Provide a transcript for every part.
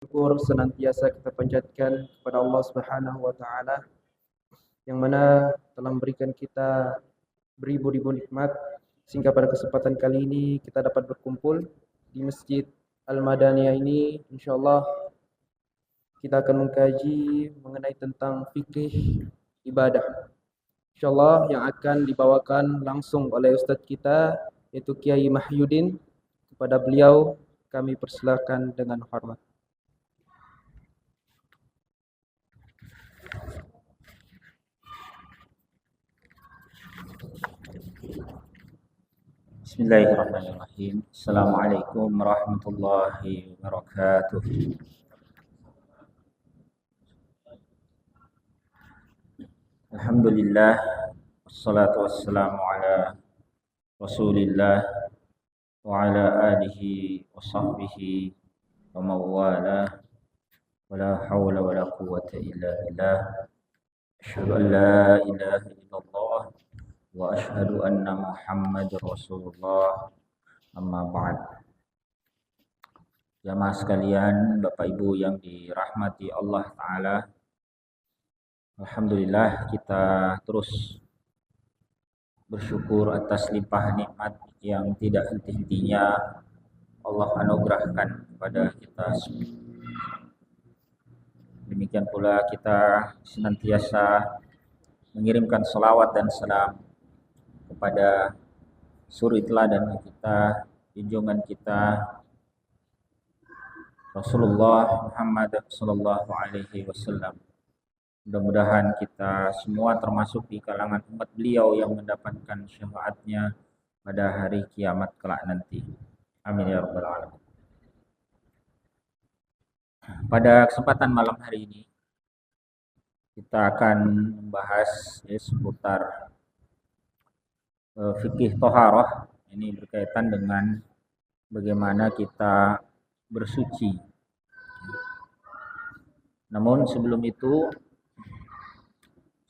Syukur senantiasa kita panjatkan kepada Allah Subhanahu wa taala yang mana telah memberikan kita beribu-ribu nikmat sehingga pada kesempatan kali ini kita dapat berkumpul di Masjid Al-Madaniyah ini. Insyaallah kita akan mengkaji mengenai tentang fikih ibadah. Insyaallah yang akan dibawakan langsung oleh ustaz kita yaitu Kiai Mahyudin. Kepada beliau kami persilakan dengan hormat. Bismillahirrahmanirrahim. Assalamualaikum warahmatullahi wabarakatuh. Alhamdulillah, wassalatu wassalamu ala Rasulillah wa ala alihi wa sahbihi wa mawala wa la hawla wa la quwwata illa billah. Asyhadu an la ilaha illallah wa asyhadu anna Muhammadar Rasulullah. Amma ba'd. Jamaah sekalian, Bapak Ibu yang dirahmati Allah Ta'ala, alhamdulillah kita terus bersyukur atas limpahan nikmat yang tidak henti-hentinya Allah anugerahkan kepada kita semua. Demikian pula kita senantiasa mengirimkan salawat dan salam kepada suri teladan kita, junjungan kita Rasulullah Muhammad sallallahu alaihi wasallam. Mudah-mudahan kita semua termasuk di kalangan umat beliau yang mendapatkan syafaatnya pada hari kiamat kelak nanti. Amin ya rabbal alamin. Pada kesempatan malam hari ini kita akan membahas seputar fikih toharoh. Ini berkaitan dengan bagaimana kita bersuci. Namun sebelum itu,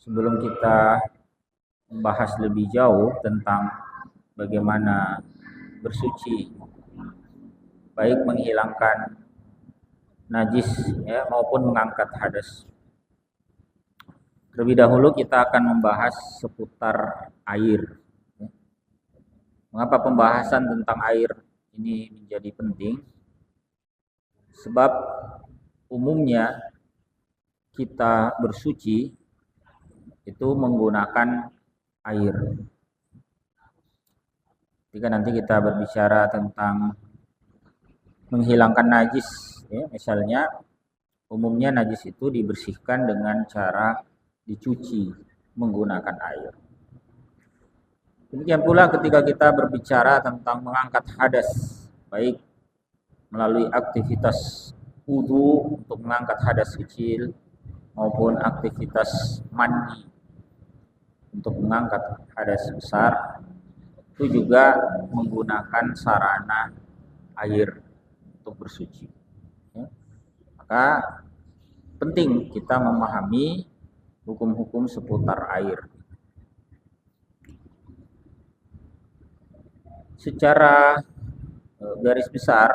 sebelum kita membahas lebih jauh tentang bagaimana bersuci, baik menghilangkan najis maupun mengangkat hadas, terlebih dahulu kita akan membahas seputar air. Mengapa pembahasan tentang air ini menjadi penting? Sebab umumnya kita bersuci itu menggunakan air. Jika nanti kita berbicara tentang menghilangkan najis, misalnya umumnya najis itu dibersihkan dengan cara dicuci menggunakan air. Demikian pula ketika kita berbicara tentang mengangkat hadas, baik melalui aktivitas wudu untuk mengangkat hadas kecil maupun aktivitas mandi untuk mengangkat hadas besar, itu juga menggunakan sarana air untuk bersuci. Maka penting kita memahami hukum-hukum seputar air. Secara garis besar,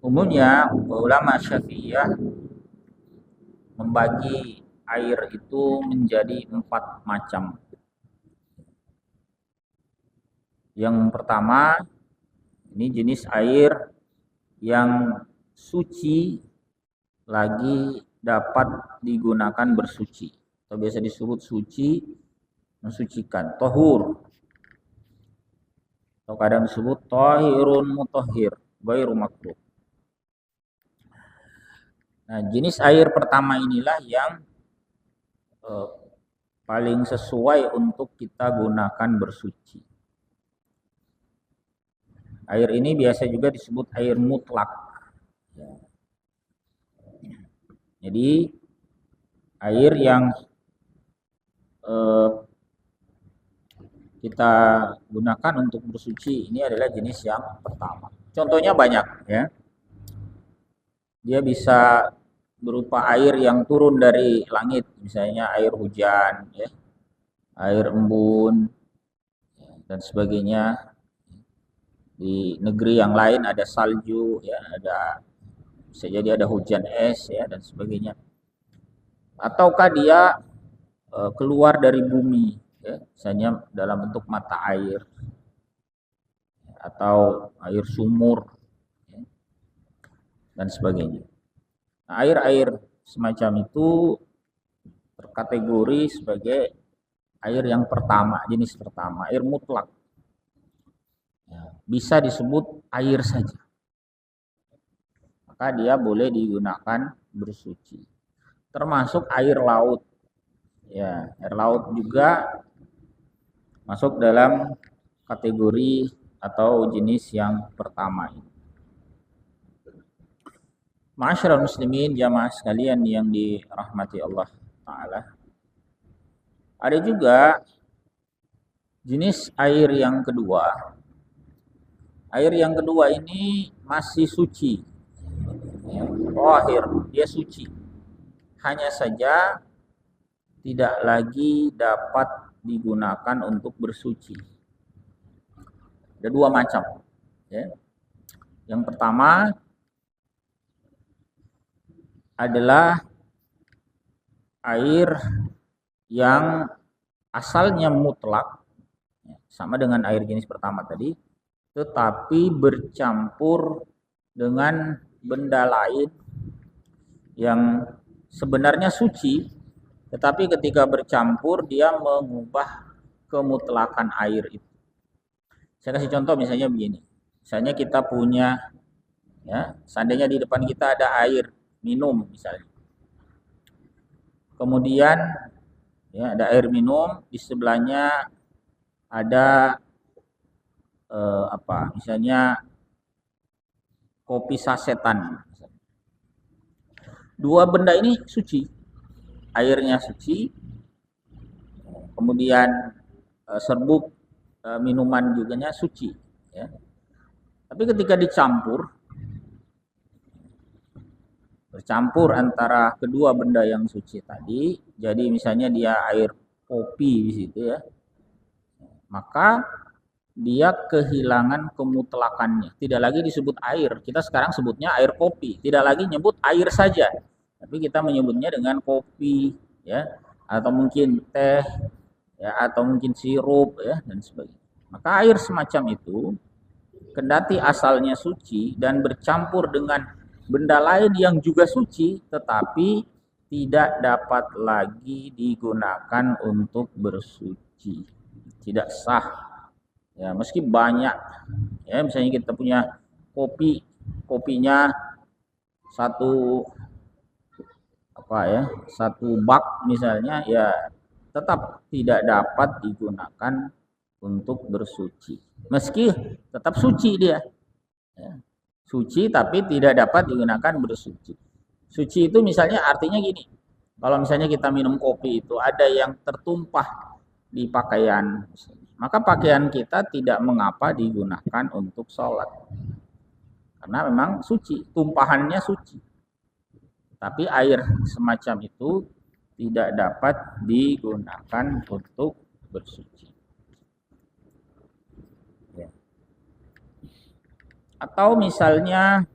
umumnya ulama Syafi'iyah membagi air itu menjadi 4 macam. Yang pertama, ini jenis air yang suci lagi dapat digunakan bersuci, atau biasa disebut suci, mensucikan, tohur, atau kadang disebut tahirun mutahhir, ghairu makruh. Nah, jenis air pertama inilah yang paling sesuai untuk kita gunakan bersuci. Air ini biasa juga disebut air mutlak. Jadi air yang kita gunakan untuk bersuci ini adalah jenis yang pertama. Contohnya banyak, ya. Dia bisa berupa air yang turun dari langit, misalnya air hujan, ya, air embun, dan sebagainya. Di negeri yang lain ada salju, ya, ada bisa jadi ada hujan es ya dan sebagainya. Ataukah dia keluar dari bumi, ya, misalnya dalam bentuk mata air atau air sumur ya, dan sebagainya. Nah, air-air semacam itu terkategori sebagai air yang pertama, jenis pertama, air mutlak. Ya, bisa disebut air saja. Maka dia boleh digunakan bersuci. Termasuk air laut. Ya, air laut juga masuk dalam kategori atau jenis yang pertama ini. Ma'asyiral muslimin, jamaah sekalian yang dirahmati Allah Ta'ala. Ada juga jenis air yang kedua. Air yang kedua ini masih suci. Zahir, dia suci. Hanya saja tidak lagi dapat digunakan untuk bersuci. Ada dua macam. Ya. Yang pertama adalah air yang asalnya mutlak, sama dengan air jenis pertama tadi, tetapi bercampur dengan benda lain yang sebenarnya suci, tetapi ketika bercampur dia mengubah kemutlakan air itu. Saya kasih contoh misalnya begini. Misalnya kita punya, ya, seandainya di depan kita ada air minum misalnya. Kemudian ya, ada air minum, di sebelahnya ada misalnya kopi sasetan. Dua benda ini suci, airnya suci, kemudian serbuk minuman juga suci. Ya. Tapi ketika bercampur antara kedua benda yang suci tadi, jadi misalnya dia air kopi di situ ya, maka dia kehilangan kemutlakannya. Tidak lagi disebut air. Kita sekarang sebutnya air kopi. Tidak lagi nyebut air saja. Tapi kita menyebutnya dengan kopi, ya, atau mungkin teh, ya, atau mungkin sirup, ya, dan sebagainya. Maka air semacam itu, kendati asalnya suci dan bercampur dengan benda lain yang juga suci, tetapi tidak dapat lagi digunakan untuk bersuci. Tidak sah. Ya, meski banyak, ya, misalnya kita punya kopinya satu bak misalnya, ya tetap tidak dapat digunakan untuk bersuci. Meski tetap suci dia, ya, suci tapi tidak dapat digunakan bersuci. Suci itu misalnya artinya gini, kalau misalnya kita minum kopi itu ada yang tertumpah di pakaian, maka pakaian kita tidak mengapa digunakan untuk sholat. Karena memang suci, tumpahannya suci. Tapi air semacam itu tidak dapat digunakan untuk bersuci. Ya. Atau misalnya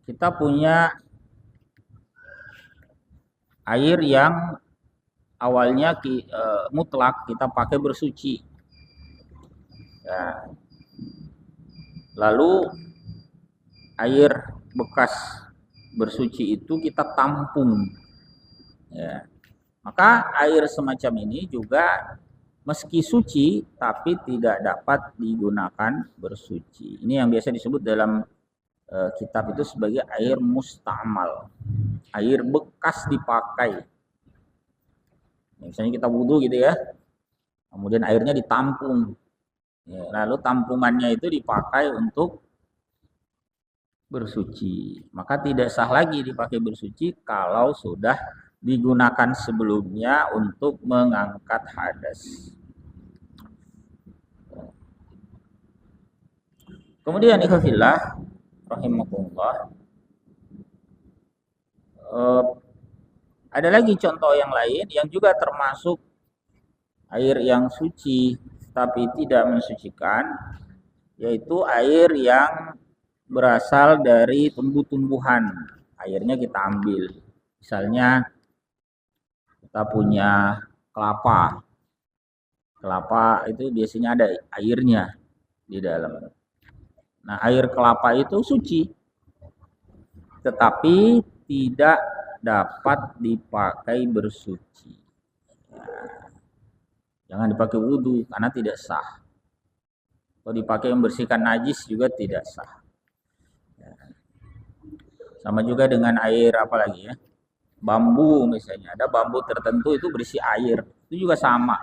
kita punya air yang awalnya mutlak kita pakai bersuci, ya. Lalu air bekas bersuci itu kita tampung, ya. Maka air semacam ini juga meski suci tapi tidak dapat digunakan bersuci. Ini yang biasa disebut dalam kitab itu sebagai air musta'mal, air bekas dipakai. Misalnya kita wudhu gitu ya, kemudian airnya ditampung, ya, lalu tampungannya itu dipakai untuk bersuci, maka tidak sah lagi dipakai bersuci kalau sudah digunakan sebelumnya untuk mengangkat hadas. Kemudian ikhwafillah rahimakumullah, ada lagi contoh yang lain yang juga termasuk air yang suci tetapi tidak mensucikan, yaitu air yang berasal dari tumbuh-tumbuhan. Airnya kita ambil. Misalnya kita punya kelapa. Kelapa itu biasanya ada airnya di dalam. Nah, air kelapa itu suci, tetapi tidak dapat dipakai bersuci. Jangan dipakai wudhu karena tidak sah. Kalau dipakai membersihkan najis juga tidak sah. Sama juga dengan air apa lagi ya? Bambu misalnya. Ada bambu tertentu itu berisi air. Itu juga sama.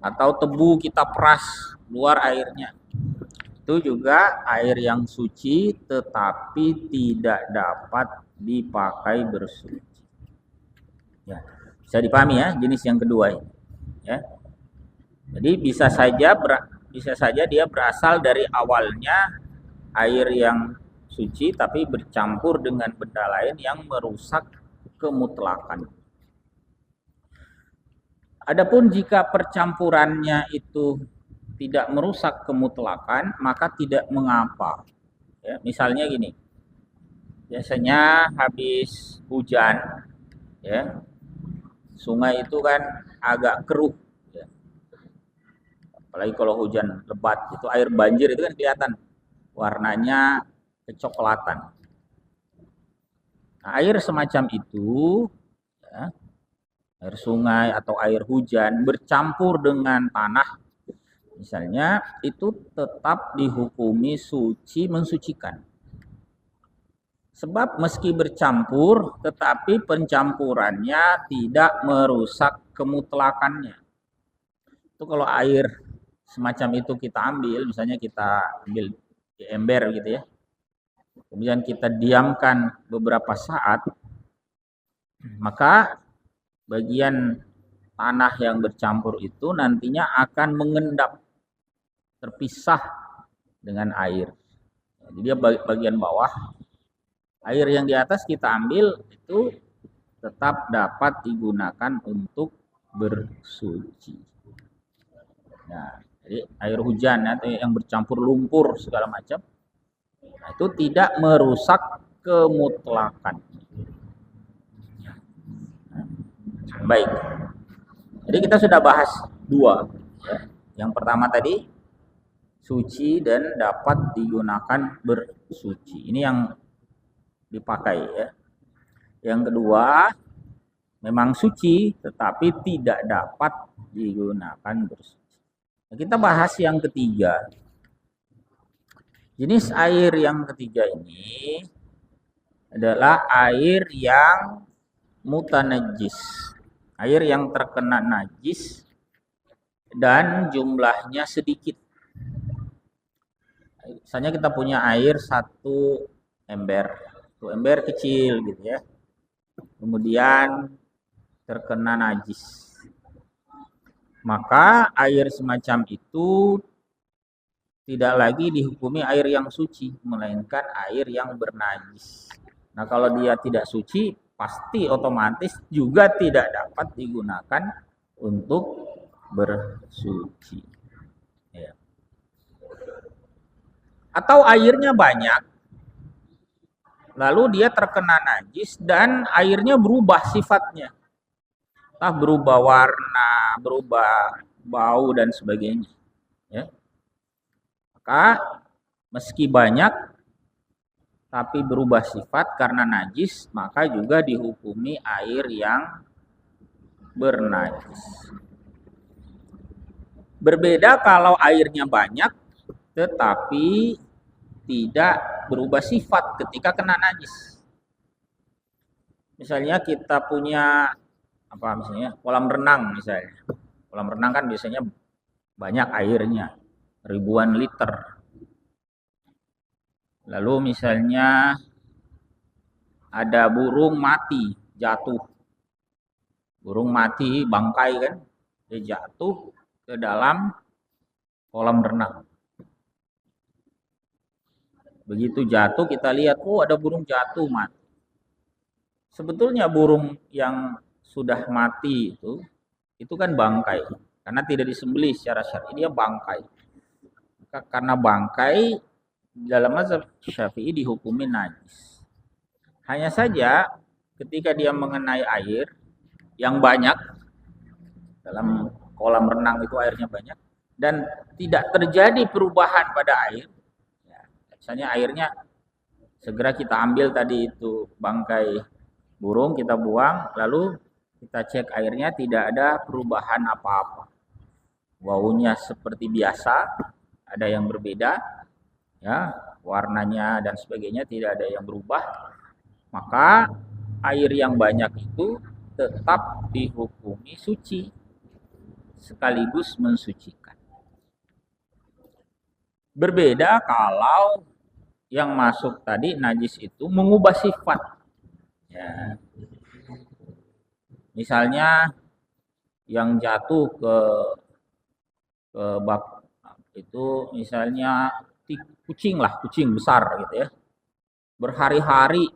Atau tebu kita peras keluar airnya. Itu juga air yang suci tetapi tidak dapat dipakai bersuci. Ya, bisa dipahami ya jenis yang kedua ini. Ya. Jadi bisa saja dia berasal dari awalnya air yang suci tapi bercampur dengan benda lain yang merusak kemutlakan. Adapun jika percampurannya itu tidak merusak kemutlakan, maka tidak mengapa. Ya, misalnya gini, biasanya habis hujan, ya, sungai itu kan agak keruh. Apalagi kalau hujan lebat, itu air banjir itu kan kelihatan warnanya kecoklatan. Nah, air semacam itu, ya, air sungai atau air hujan bercampur dengan tanah, misalnya, itu tetap dihukumi suci mensucikan. Sebab meski bercampur, tetapi pencampurannya tidak merusak kemutlakannya. Itu kalau air semacam itu kita ambil, misalnya kita ambil di ember gitu ya, kemudian kita diamkan beberapa saat, maka bagian tanah yang bercampur itu nantinya akan mengendap, terpisah dengan air. Jadi dia bagian bawah, air yang di atas kita ambil itu tetap dapat digunakan untuk bersuci. Nah, jadi air hujan atau yang bercampur lumpur segala macam, nah, itu tidak merusak kemutlakan. Baik. Jadi kita sudah bahas dua. Ya. Yang pertama tadi suci dan dapat digunakan bersuci. Ini yang dipakai ya. Yang kedua memang suci tetapi tidak dapat digunakan bersuci. Nah, kita bahas yang ketiga. Jenis air yang ketiga ini adalah air yang mutanajjis. Air yang terkena najis dan jumlahnya sedikit. Misalnya kita punya air satu ember kecil gitu ya. Kemudian terkena najis. Maka air semacam itu tidak lagi dihukumi air yang suci, melainkan air yang bernajis. Nah, kalau dia tidak suci, pasti otomatis juga tidak dapat digunakan untuk bersuci. Ya. Atau airnya banyak, lalu dia terkena najis dan airnya berubah sifatnya. Entah berubah warna, berubah bau dan sebagainya. Ya. Maka meski banyak tapi berubah sifat karena najis, maka juga dihukumi air yang bernajis. Berbeda kalau airnya banyak tetapi tidak berubah sifat ketika kena najis. Misalnya kita punya misalnya kolam renang misalnya. Kolam renang kan biasanya banyak airnya, ribuan liter. Lalu misalnya ada burung mati jatuh. Burung mati bangkai kan, dia jatuh ke dalam kolam renang. Begitu jatuh kita lihat, oh ada burung jatuh mati. Sebetulnya burung yang sudah mati itu kan bangkai, karena tidak disembelih secara syar'i, dia bangkai. Karena bangkai dalam mazhab Syafi'i dihukumi najis. Hanya saja ketika dia mengenai air yang banyak, dalam kolam renang itu airnya banyak, dan tidak terjadi perubahan pada air, ya, misalnya airnya segera kita ambil tadi itu bangkai burung, kita buang, lalu kita cek airnya tidak ada perubahan apa-apa, baunya seperti biasa, ada yang berbeda, ya, warnanya dan sebagainya tidak ada yang berubah, maka air yang banyak itu tetap dihukumi suci sekaligus mensucikan. Berbeda kalau yang masuk tadi najis itu mengubah sifat. Ya. Misalnya yang jatuh ke bak itu misalnya kucing besar gitu ya. Berhari-hari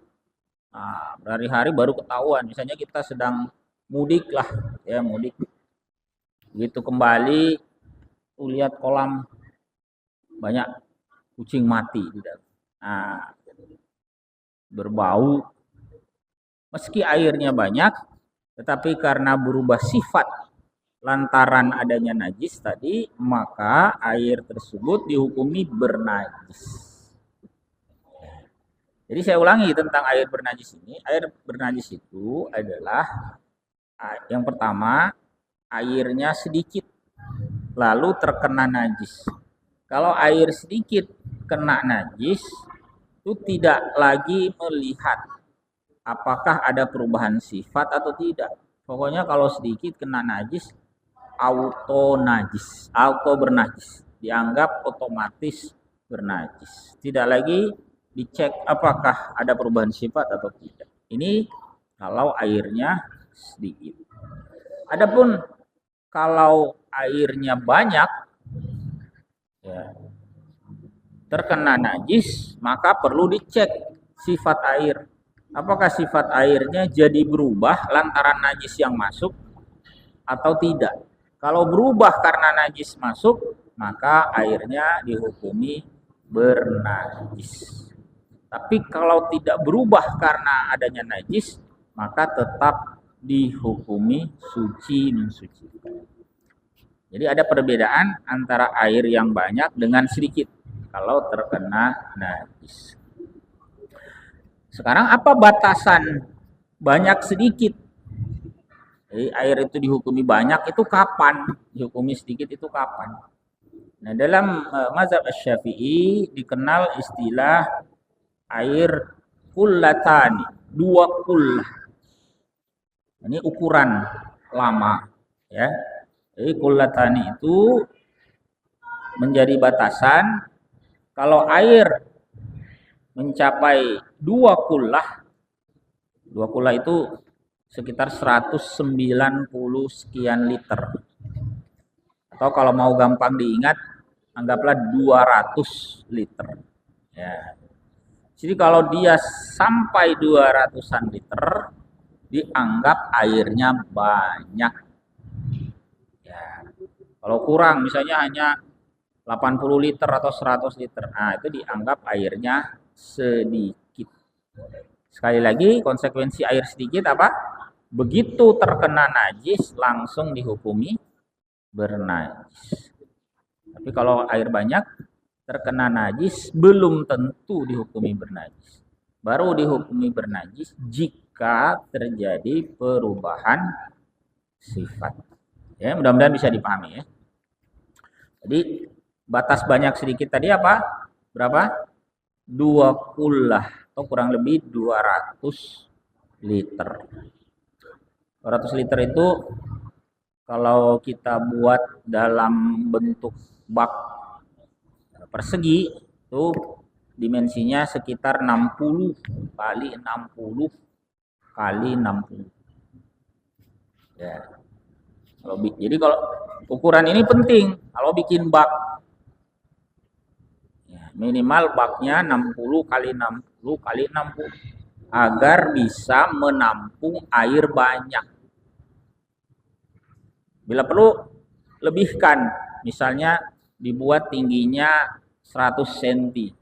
baru ketahuan. Misalnya kita sedang mudik lah, ya mudik. Begitu kembali, lihat kolam banyak kucing mati di dalam. Nah, berbau. Meski airnya banyak, tetapi karena berubah sifat lantaran adanya najis tadi, maka air tersebut dihukumi bernajis. Jadi saya ulangi tentang air bernajis ini. Air bernajis itu adalah yang pertama, airnya sedikit lalu terkena najis. Kalau air sedikit kena najis, itu tidak lagi melihat apakah ada perubahan sifat atau tidak. Pokoknya kalau sedikit kena najis, auto bernajis, dianggap otomatis bernajis. Tidak lagi dicek apakah ada perubahan sifat atau tidak. Ini kalau airnya sedikit. Adapun kalau airnya banyak, ya, terkena najis, maka perlu dicek sifat air. Apakah sifat airnya jadi berubah lantaran najis yang masuk atau tidak? Kalau berubah karena najis masuk, maka airnya dihukumi bernajis. Tapi kalau tidak berubah karena adanya najis, maka tetap dihukumi suci mensucikan. Jadi ada perbedaan antara air yang banyak dengan sedikit kalau terkena najis. Sekarang apa batasan banyak sedikit? Jadi air itu dihukumi banyak itu kapan? Dihukumi sedikit itu kapan? Nah, dalam mazhab Asy-Syafi'i dikenal istilah air kullatani, 2 kullah. Ini ukuran lama, ya. Jadi kullatani itu menjadi batasan kalau air mencapai 2 kullah. 2 kullah itu sekitar 190 sekian liter. Atau kalau mau gampang diingat, anggaplah 200 liter. Ya. Jadi kalau dia sampai 200-an liter, dianggap airnya banyak. Ya. Kalau kurang, misalnya hanya 80 liter atau 100 liter, nah itu dianggap airnya sedikit. Sekali lagi, konsekuensi air sedikit apa? Begitu terkena najis, langsung dihukumi bernajis. Tapi kalau air banyak, terkena najis, belum tentu dihukumi bernajis. Baru dihukumi bernajis jika terjadi perubahan sifat. Ya, mudah-mudahan bisa dipahami ya. Jadi batas banyak sedikit tadi apa? Berapa? 2 kullah atau kurang lebih 200 liter. 200 liter itu kalau kita buat dalam bentuk bak persegi itu dimensinya sekitar 60 kali 60 kali 60. Ya. Jadi kalau ukuran ini penting kalau bikin bak. Ya, minimal baknya 60 kali 60 kali 60 agar bisa menampung air banyak. Bila perlu dilebihkan. Misalnya dibuat tingginya 100 cm.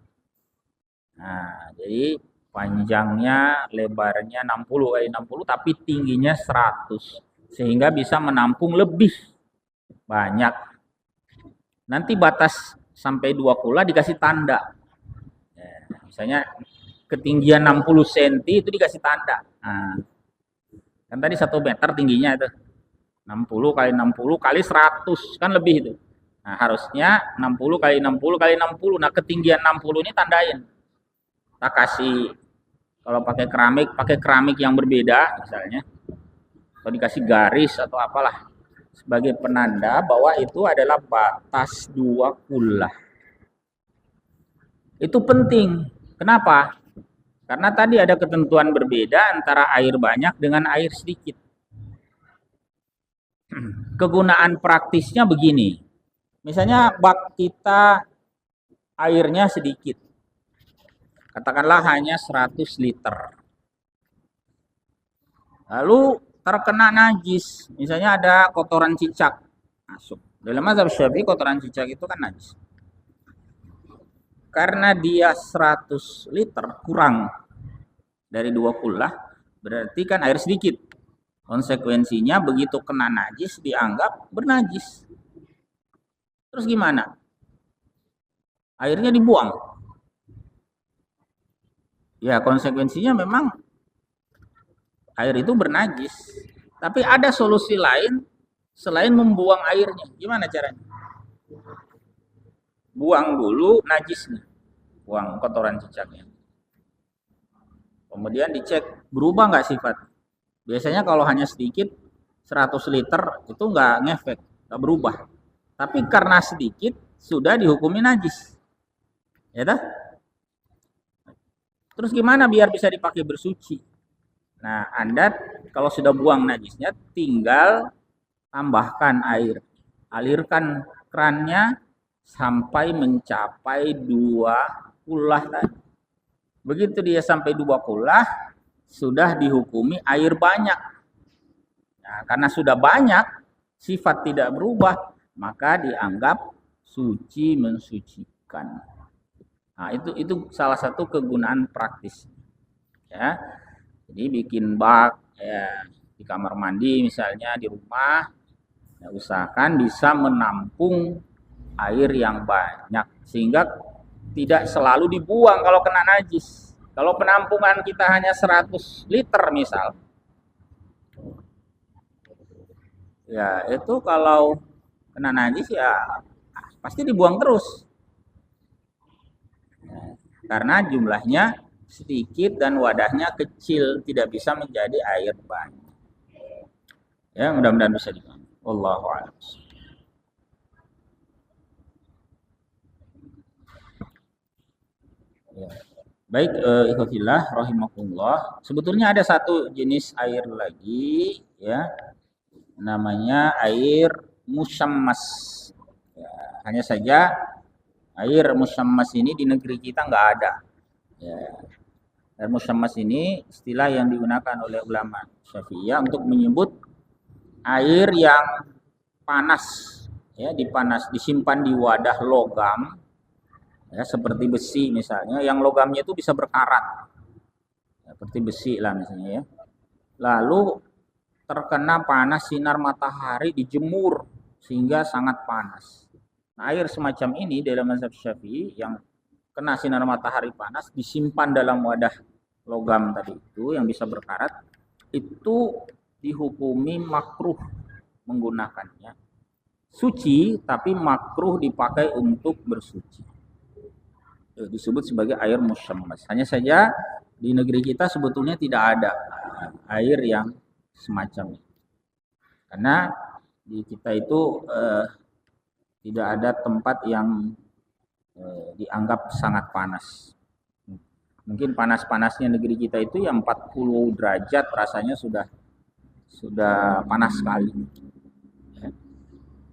Nah, jadi panjangnya, lebarnya 60 kali 60, tapi tingginya 100. Sehingga bisa menampung lebih banyak. Nanti batas sampai 2 kula dikasih tanda. Misalnya ketinggian 60 cm itu dikasih tanda. Nah, kan tadi 1 meter tingginya itu. 60 kali 60 kali 100 kan lebih itu. Nah, harusnya 60 kali 60 kali 60. Nah, ketinggian 60 ini tandain. Kita kasih, kalau pakai keramik yang berbeda misalnya. Atau dikasih garis atau apalah sebagai penanda bahwa itu adalah batas 2 kula. Itu penting. Kenapa? Karena tadi ada ketentuan berbeda antara air banyak dengan air sedikit. Kegunaan praktisnya begini. Misalnya bak kita airnya sedikit. Katakanlah hanya 100 liter. Lalu terkena najis. Misalnya ada kotoran cicak masuk. Dalam mazhab Syafi'i kotoran cicak itu kan najis. Karena dia 100 liter kurang dari 2 kula, berarti kan air sedikit. Konsekuensinya begitu kena najis dianggap bernajis. Terus gimana? Airnya dibuang. Ya, konsekuensinya memang air itu bernajis. Tapi ada solusi lain selain membuang airnya. Gimana caranya? Buang dulu najisnya. Buang kotoran cicaknya. Kemudian dicek berubah nggak sifat. Biasanya kalau hanya sedikit 100 liter itu nggak ngefek, nggak berubah. Tapi karena sedikit sudah dihukumi najis. Ya dah? Terus gimana biar bisa dipakai bersuci? Nah, Anda kalau sudah buang najisnya tinggal tambahkan air. Alirkan kerannya sampai mencapai 2 kulah tadi. Begitu dia sampai 2 kulah, sudah dihukumi air banyak. Nah, karena sudah banyak, sifat tidak berubah, maka dianggap suci mensucikan. Nah, itu salah satu kegunaan praktis. Ya. Jadi bikin bak ya, di kamar mandi misalnya di rumah, ya, usahakan bisa menampung air yang banyak sehingga tidak selalu dibuang kalau kena najis. Kalau penampungan kita hanya 100 liter misal, ya itu kalau kena najis ya pasti dibuang terus. Ya, karena jumlahnya sedikit dan wadahnya kecil, tidak bisa menjadi air banyak. Ya, mudah-mudahan bisa dipahami. Wallahu a'lam. Ya. Baik, ikhwatillah rahimakumullah. Sebetulnya ada satu jenis air lagi ya. Namanya air musyammas. Ya, hanya saja air musyammas ini di negeri kita nggak ada. Ya. Air musyammas ini istilah yang digunakan oleh ulama Syafi'iyah untuk menyebut air yang panas, ya, disimpan di wadah logam, ya, seperti besi misalnya, yang logamnya itu bisa berkarat, ya, seperti besi lah misalnya ya. Lalu terkena panas sinar matahari, dijemur sehingga sangat panas. Nah, air semacam ini dalam mazhab Syafi'i yang kena sinar matahari panas disimpan dalam wadah logam tadi itu yang bisa berkarat, itu dihukumi makruh menggunakannya. Suci tapi makruh dipakai untuk bersuci. Disebut sebagai air musyammas. Hanya saja di negeri kita sebetulnya tidak ada air yang semacam ini. Karena di kita itu tidak ada tempat yang dianggap sangat panas. Mungkin panas-panasnya negeri kita itu yang 40 derajat rasanya sudah panas sekali.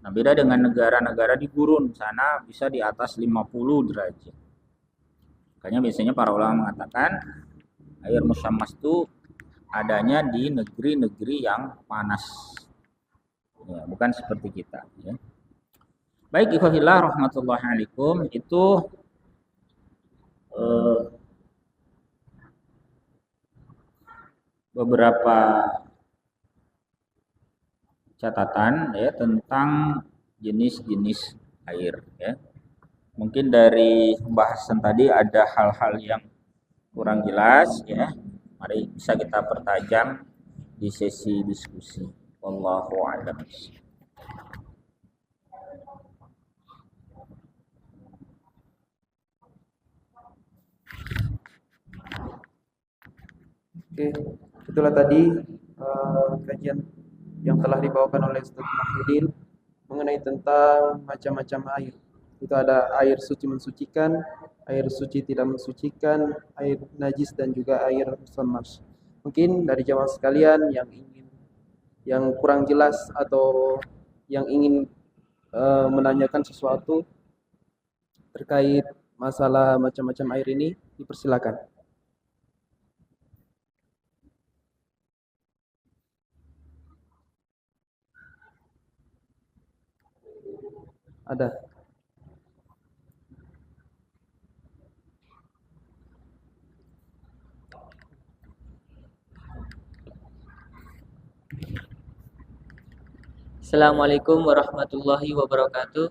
Nah, beda dengan negara-negara di gurun, sana bisa di atas 50 derajat. Makanya biasanya para ulama mengatakan air musyammas itu adanya di negeri-negeri yang panas. Ya, bukan seperti kita. Ya. Baik, ikhwafillah rahmatullahi alaikum, itu eh, beberapa catatan ya tentang jenis-jenis air ya. Mungkin dari pembahasan tadi ada hal-hal yang kurang jelas ya. Mari bisa kita pertajam di sesi diskusi. Wallahu a'lam. Oke, itulah tadi kajian yang telah dibawakan oleh Ustaz Mahmudin mengenai tentang macam-macam air. Itu ada air suci mensucikan, air suci tidak mensucikan, air najis dan juga air musammas. Mungkin dari jamaah sekalian yang kurang jelas atau yang ingin menanyakan sesuatu terkait masalah macam-macam air ini, dipersilakan. Ada. Assalamualaikum warahmatullahi wabarakatuh.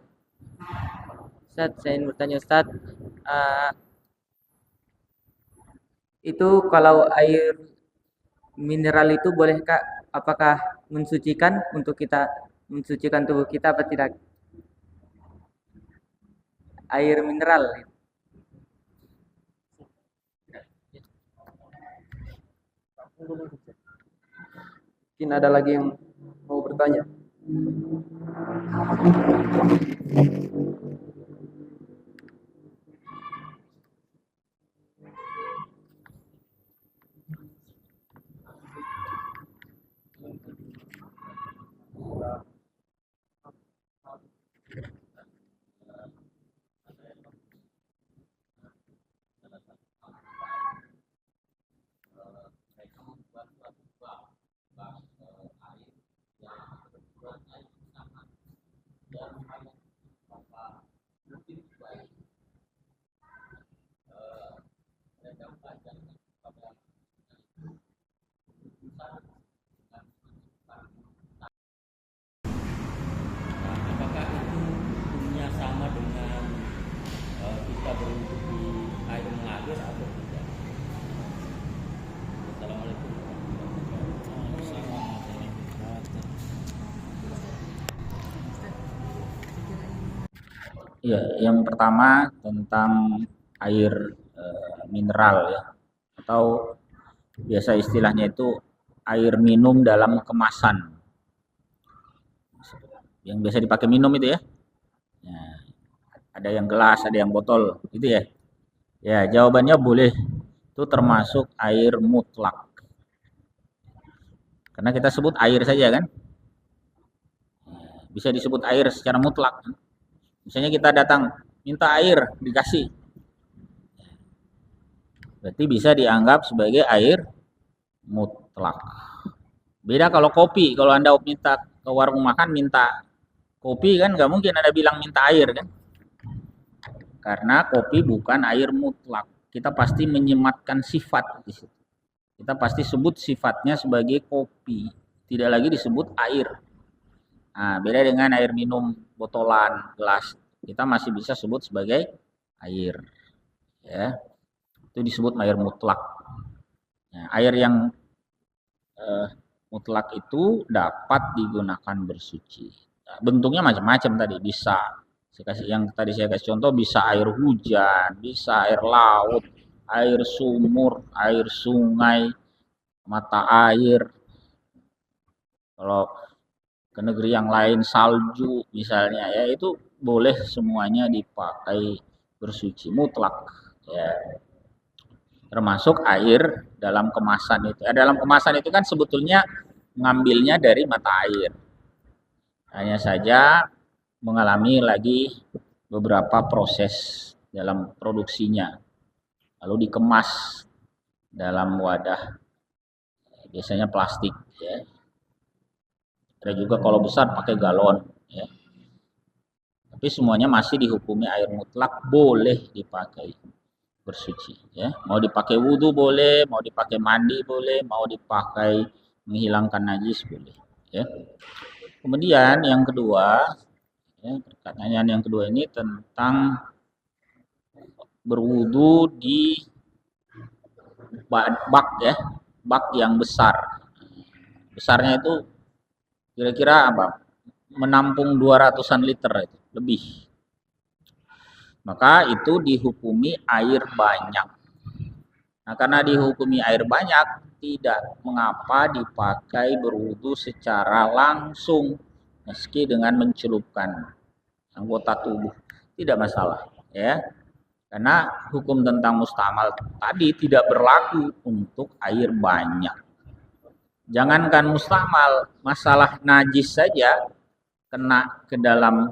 Ustaz, saya ingin bertanya Ustaz, uh, itu kalau air mineral itu bolehkah, apakah mensucikan untuk kita, mensucikan tubuh kita apa tidak? Air mineral. Mungkin ada lagi yang mau bertanya. Apakah itu hukumnya sama dengan kita berwudu di air mengalir atau tidak? Assalamualaikum warahmatullahi wabarakatuh. Ya, yang pertama tentang air mineral ya, atau biasa istilahnya itu air minum dalam kemasan, yang biasa dipakai minum itu ya. Ya, ada yang gelas, ada yang botol, gitu ya. Ya, jawabannya boleh. Itu termasuk air mutlak. Karena kita sebut air saja kan. Bisa disebut air secara mutlak. Misalnya kita datang minta air, dikasih. Berarti bisa dianggap sebagai air mutlak. Beda kalau kopi, kalau Anda minta ke warung makan minta kopi kan nggak mungkin Anda bilang minta air kan. Karena kopi bukan air mutlak. Kita pasti menyematkan sifat di situ. Kita pasti sebut sifatnya sebagai kopi, tidak lagi disebut air. Nah, beda dengan air minum botolan, gelas. Kita masih bisa sebut sebagai air. Ya. Itu disebut air mutlak. Nah, air yang mutlak itu dapat digunakan bersuci. Nah, bentuknya macam-macam tadi, bisa yang tadi saya kasih contoh, bisa air hujan, bisa air laut, air sumur, air sungai, mata air. Kalau ke negeri yang lain salju misalnya ya, itu boleh semuanya dipakai bersuci mutlak ya. Termasuk air dalam kemasan itu. Dalam kemasan itu kan sebetulnya mengambilnya dari mata air. Hanya saja mengalami lagi beberapa proses dalam produksinya. Lalu dikemas dalam wadah, biasanya plastik ya. Ada juga kalau besar pakai galon ya. Tapi semuanya masih dihukumi air mutlak boleh dipakai bersuci ya. Mau dipakai wudhu boleh, mau dipakai mandi boleh, mau dipakai menghilangkan najis boleh ya. Kemudian yang kedua ya, pertanyaan yang kedua ini tentang berwudhu di bak ya, bak yang besar. Besarnya itu kira-kira apa? Menampung 200-an liter itu, lebih. Maka itu dihukumi air banyak. Nah, karena dihukumi air banyak, tidak mengapa dipakai berwudu secara langsung meski dengan mencelupkan anggota tubuh, tidak masalah ya. Karena hukum tentang mustamal tadi tidak berlaku untuk air banyak. Jangankan mustamal, masalah najis saja kena ke dalam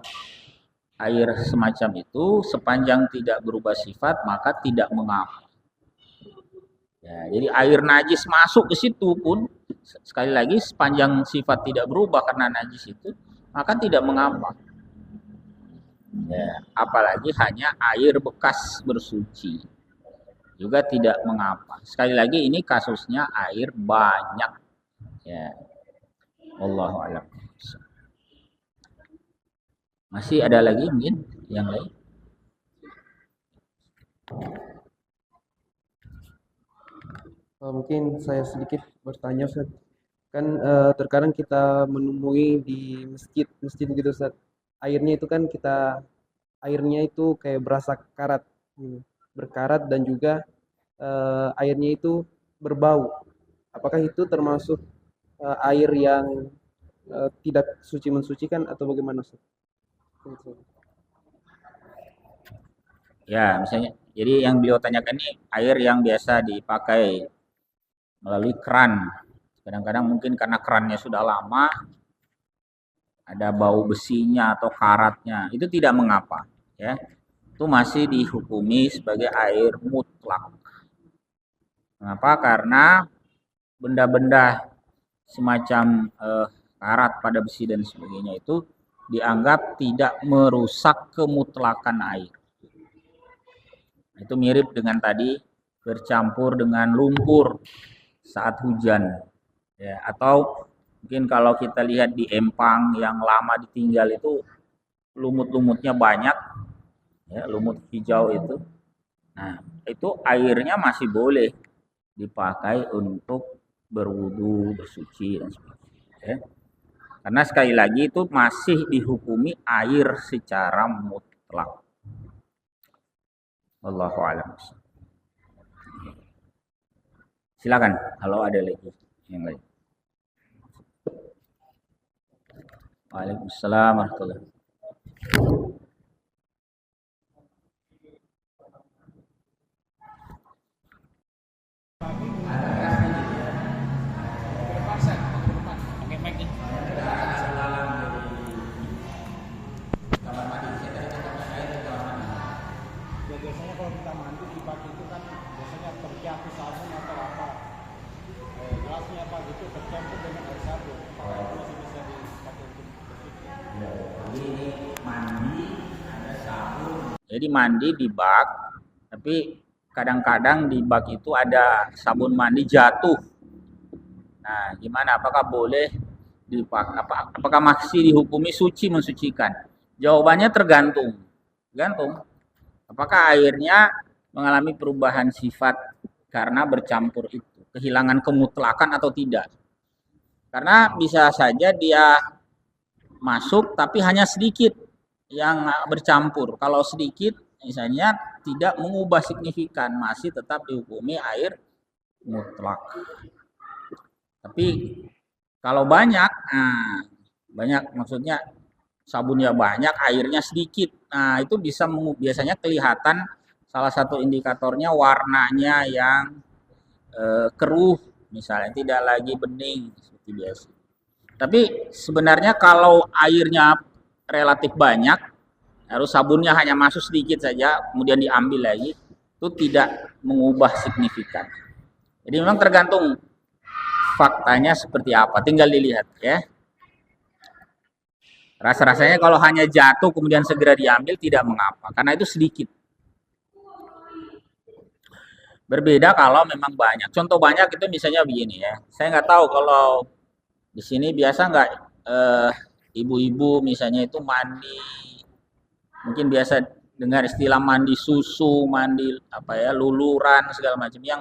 air semacam itu, sepanjang tidak berubah sifat maka tidak mengapa. Ya, jadi air najis masuk ke situ pun sekali lagi sepanjang sifat tidak berubah karena najis itu, maka tidak mengapa. Ya, apalagi hanya air bekas bersuci juga tidak mengapa. Sekali lagi ini kasusnya air banyak. Ya, Wallahu a'lam. Masih ada lagi mungkin yang lain? Mungkin saya sedikit bertanya, Ustaz. Kan terkadang kita menemui di masjid gitu, Ustaz. Airnya itu kayak berasa karat, berkarat, dan juga airnya itu berbau. Apakah itu termasuk air yang tidak suci mensucikan atau bagaimana, Ustaz? Ya, misalnya, jadi yang beliau tanyakan ini air yang biasa dipakai melalui keran. Kadang-kadang mungkin karena kerannya sudah lama, ada bau besinya atau karatnya, itu tidak mengapa, ya. Itu masih dihukumi sebagai air mutlak. Mengapa? Karena benda-benda semacam karat pada besi dan sebagainya itu dianggap tidak merusak kemutlakan air. Itu mirip dengan tadi bercampur dengan lumpur saat hujan, ya, atau mungkin kalau kita lihat di empang yang lama ditinggal itu lumut-lumutnya banyak, ya, lumut hijau itu. Nah, itu airnya masih boleh dipakai untuk berwudu, bersuci dan sebagainya. Ya. Karena sekali lagi itu masih dihukumi air secara mutlak. Wallahu a'lam. Silakan kalau ada lagi yang lain. Waalaikumsalam warahmatullahi wabarakatuh. Biasanya kalau kita mandi di bak itu kan biasanya terjatuh sabun atau apa, gelasnya apa gitu tercampur dengan air sabun. Apakah itu masih bisa dipakai untuk bersuci? Ya, jadi mandi ada sabun. Jadi mandi di bak, tapi kadang-kadang di bak itu ada sabun mandi jatuh. Nah, gimana? Apakah boleh dipakai? Apakah masih dihukumi suci mensucikan? Jawabannya tergantung. Apakah airnya mengalami perubahan sifat karena bercampur itu, kehilangan kemutlakan atau tidak? Karena bisa saja dia masuk tapi hanya sedikit yang bercampur. Kalau sedikit misalnya tidak mengubah signifikan, masih tetap dihukumi air mutlak. Tapi kalau banyak, banyak maksudnya sabunnya banyak, airnya sedikit. Nah, itu bisa biasanya kelihatan salah satu indikatornya warnanya yang keruh, misalnya tidak lagi bening seperti biasa. Tapi sebenarnya kalau airnya relatif banyak, harus sabunnya hanya masuk sedikit saja, kemudian diambil lagi, itu tidak mengubah signifikan. Jadi memang tergantung faktanya seperti apa, tinggal dilihat ya. Rasa-rasanya kalau hanya jatuh kemudian segera diambil tidak mengapa, karena itu sedikit. Berbeda kalau memang banyak. Contoh banyak itu misalnya begini ya. Saya nggak tahu kalau di sini biasa nggak ibu-ibu misalnya itu mandi, mungkin biasa dengar istilah mandi susu, mandi apa ya, luluran segala macam yang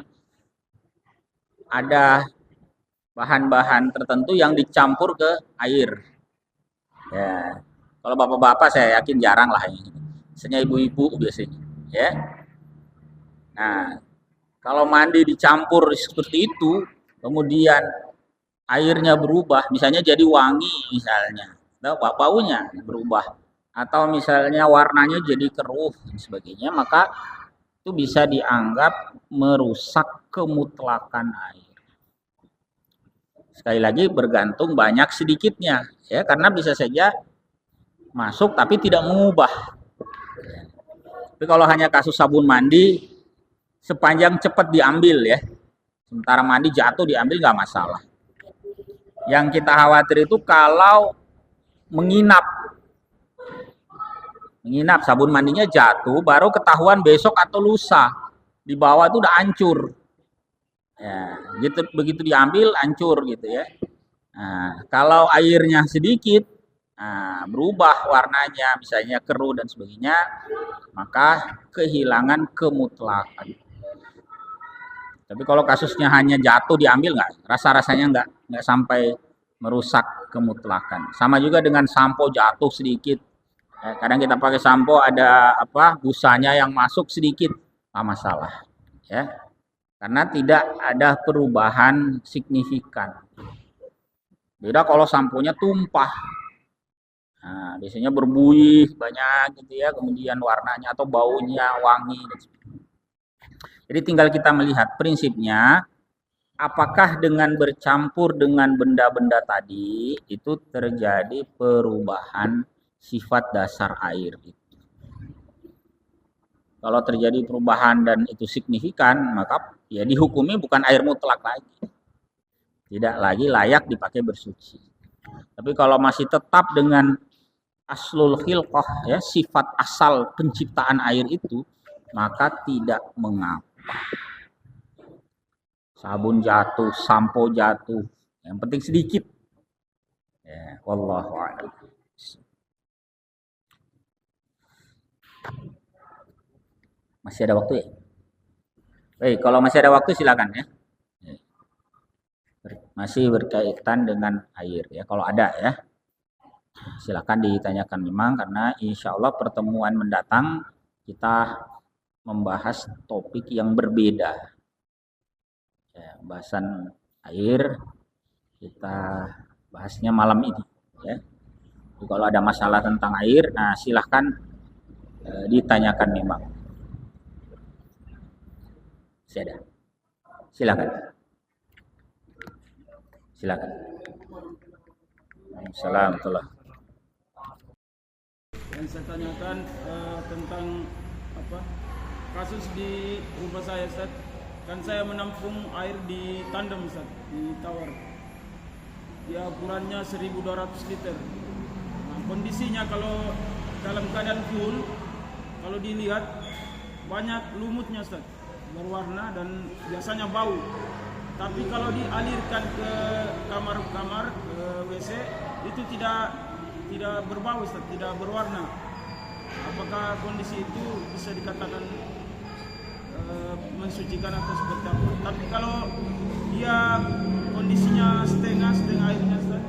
ada bahan-bahan tertentu yang dicampur ke air. Ya, kalau bapak-bapak saya yakin jarang lah ini. Biasanya ibu-ibu biasanya, ya. Nah, kalau mandi dicampur seperti itu, kemudian airnya berubah, misalnya jadi wangi misalnya, atau baunya berubah, atau misalnya warnanya jadi keruh dan sebagainya, maka itu bisa dianggap merusak kemutlakan air. Sekali lagi bergantung banyak sedikitnya, ya, karena bisa saja masuk tapi tidak mengubah. Tapi kalau hanya kasus sabun mandi, sepanjang cepat diambil ya, sementara mandi jatuh diambil nggak masalah. Yang kita khawatir itu kalau menginap sabun mandinya jatuh, baru ketahuan besok atau lusa, di bawah itu udah hancur. Ya, gitu, begitu diambil hancur gitu ya. Nah, kalau airnya sedikit, berubah warnanya, misalnya keruh dan sebagainya, maka kehilangan kemutlakan. Tapi kalau kasusnya hanya jatuh diambil nggak, rasa-rasanya nggak sampai merusak kemutlakan. Sama juga dengan sampo jatuh sedikit. Kadang kita pakai sampo ada busanya yang masuk sedikit, nggak masalah. Ya. Karena tidak ada perubahan signifikan. Beda kalau samponya tumpah. Nah, biasanya berbuih banyak gitu ya, kemudian warnanya atau baunya wangi. Jadi tinggal kita melihat prinsipnya, apakah dengan bercampur dengan benda-benda tadi itu terjadi perubahan sifat dasar air itu. Kalau terjadi perubahan dan itu signifikan, maka ya dihukumi bukan air mutlak lagi. Tidak lagi layak dipakai bersuci. Tapi kalau masih tetap dengan aslul khilqah, ya, sifat asal penciptaan air itu, maka tidak mengapa. Sabun jatuh, sampo jatuh, yang penting sedikit. Ya, wallahu a'lam. Masih ada waktu ya? Baik, kalau masih ada waktu silakan ya. Masih berkaitan dengan air ya, kalau ada ya. Silakan ditanyakan memang, karena insya Allah pertemuan mendatang kita membahas topik yang berbeda. Ya, bahasan air kita bahasnya malam ini ya. Jadi kalau ada masalah tentang air, silahkan ditanyakan memang. Ada. Silakan. Assalamualaikum. Yang saya tanyakan tentang kasus di rumah saya, Ustaz. Kan saya menampung air di tandem, Ustaz, di tower. Ya, ukurannya 1.200 liter. Nah, kondisinya kalau dalam keadaan full, kalau dilihat banyak lumutnya, Ustaz, berwarna dan biasanya bau. Tapi kalau dialirkan ke kamar-kamar, ke WC, itu tidak berbau, Ustaz, tidak berwarna. Apakah kondisi itu bisa dikatakan mensucikan atau seperti apa? Tapi kalau dia kondisinya setengah airnya, Ustaz,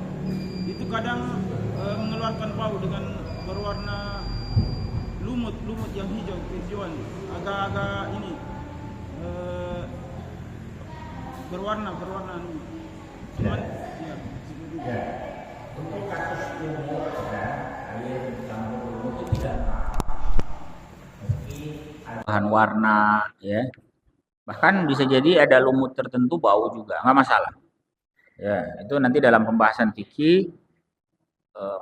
itu kadang mengeluarkan bau dengan berwarna lumut yang hijauan, agak ini berwarna cuman ya. Untuk kasus lumut air dicampur lumut itu tidak meski ada bahan warna ya, bahkan bisa jadi ada lumut tertentu bau juga nggak masalah ya. Itu nanti dalam pembahasan fikih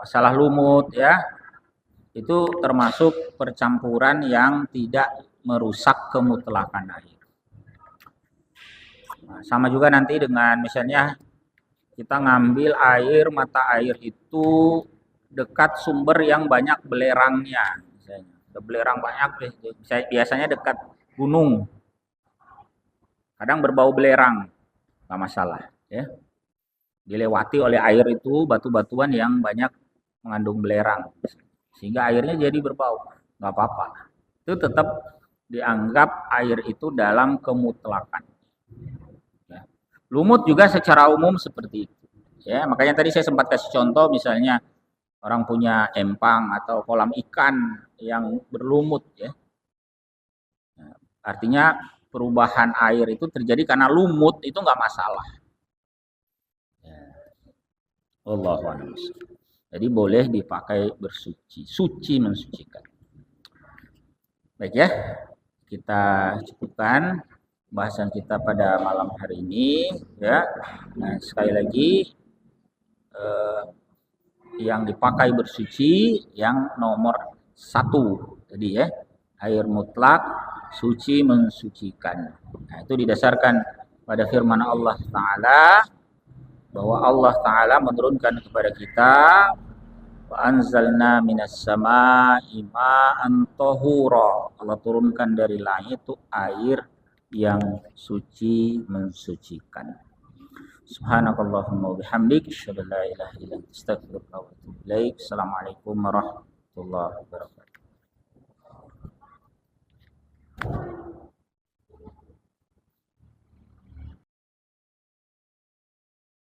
masalah lumut ya, itu termasuk percampuran yang tidak merusak kemutlakan air. Sama juga nanti dengan misalnya kita ngambil air, mata air itu dekat sumber yang banyak belerangnya, misalnya. Ada belerang banyak, biasanya dekat gunung. Kadang berbau belerang, nggak masalah, ya. Dilewati oleh air itu batu-batuan yang banyak mengandung belerang, sehingga airnya jadi berbau, nggak apa-apa. Itu tetap dianggap air itu dalam kemutlakan. Ya. Lumut juga secara umum seperti itu. Ya, makanya tadi saya sempat kasih contoh, misalnya orang punya empang atau kolam ikan yang berlumut, ya. Nah, artinya perubahan air itu terjadi karena lumut, itu nggak masalah. Ya. Allahu a'lam. Jadi boleh dipakai bersuci, suci mensucikan. Baik ya, kita cukupkan bahasan kita pada malam hari ini, ya. Nah, sekali lagi yang dipakai bersuci yang nomor 1 tadi, ya, air mutlak, suci mensucikan. Nah, itu didasarkan pada firman Allah Ta'ala, bahwa Allah Ta'ala menurunkan kepada kita, wa anzalna minas sama'i ma'an tahura. Allah turunkan dari langit itu air yang suci mensucikan. Subhanakallahumma wa bihamdik, asyhadu an la ilaha illa anta, astaghfiruka wa atubu ilaik. Assalamualaikum warahmatullahi wabarakatuh.